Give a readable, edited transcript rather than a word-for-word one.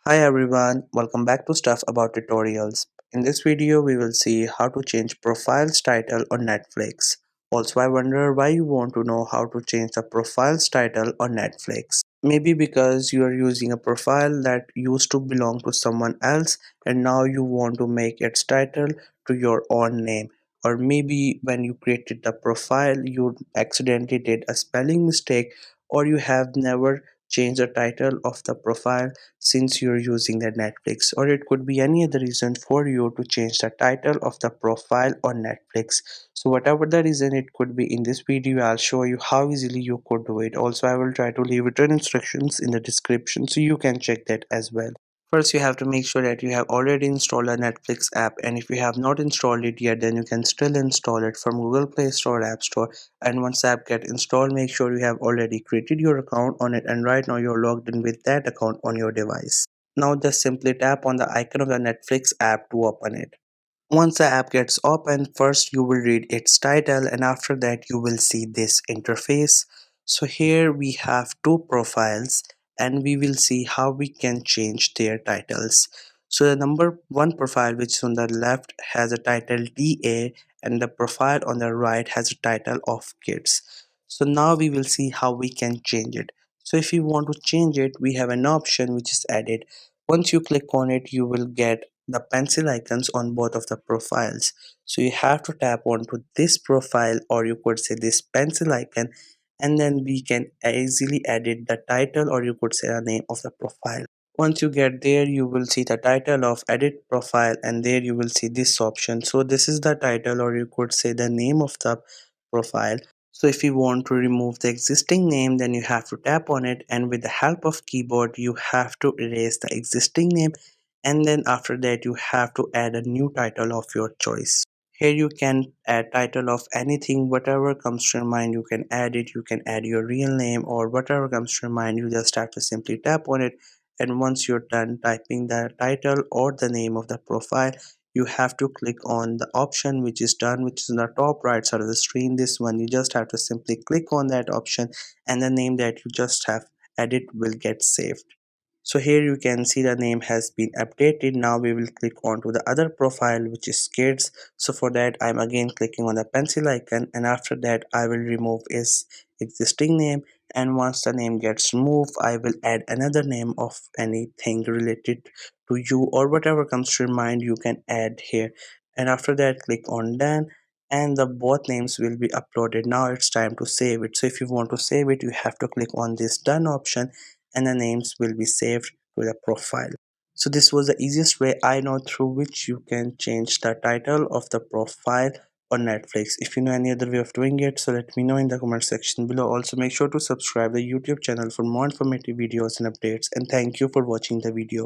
Hi everyone, welcome back to Stuff About Tutorials. In this video, we will see how to change profile's title on Netflix. Also, I wonder why you want to know how to change the profile's title on Netflix. Maybe because you are using a profile that used to belong to someone else and now you want to make its title to your own name. Or maybe when you created the profile, you accidentally did a spelling mistake, or you have never changed the title of the profile since you're using the Netflix, or it could be any other reason for you to change the title of the profile on Netflix. So whatever the reason it could be, in this video I'll show you how easily you could do it. Also, I will try to leave written instructions in the description so you can check that as well. First, you have to make sure that you have already installed a Netflix app, and if you have not installed it yet, then you can still install it from Google Play Store or App Store. And once the app gets installed, make sure you have already created your account on it, and right now you're logged in with that account on your device. Now just simply tap on the icon of the Netflix app to open it. Once the app gets open, first you will read its title, and after that you will see this interface. So here we have two profiles, and we will see how we can change their titles. So the number one profile, which is on the left, has a title DA, and the profile on the right has a title of kids. So now we will see how we can change it. So if you want to change it, we have an option which is added. Once you click on it, you will get the pencil icons on both of the profiles. So you have to tap onto this profile, or you could say this pencil icon, and then we can easily edit the title, or you could say the name of the profile. Once you get there, you will see the title of edit profile, and there you will see this option. So this is the title, or you could say the name of the profile. So if you want to remove the existing name, then you have to tap on it, and with the help of keyboard you have to erase the existing name, and then after that you have to add a new title of your choice. Here you can add title of anything, whatever comes to your mind you can add it. You can add your real name or whatever comes to your mind. You just have to simply tap on it, and once you're done typing the title or the name of the profile, you have to click on the option which is done, which is in the top right side of the screen. This one, you just have to simply click on that option, and the name that you just have added will get saved. So here you can see the name has been updated. Now we will click on to the other profile, which is kids. So for that, I'm again clicking on the pencil icon, and after that I will remove his existing name. And once the name gets removed, I will add another name of anything related to you, or whatever comes to your mind you can add here. And after that, click on done, and the both names will be uploaded. Now it's time to save it. So if you want to save it, you have to click on this done option, and the names will be saved to the profile. So this was the easiest way I know through which you can change the title of the profile on Netflix. If you know any other way of doing it, so let me know in the comment section below. Also make sure to subscribe the YouTube channel for more informative videos and updates, and thank you for watching the video.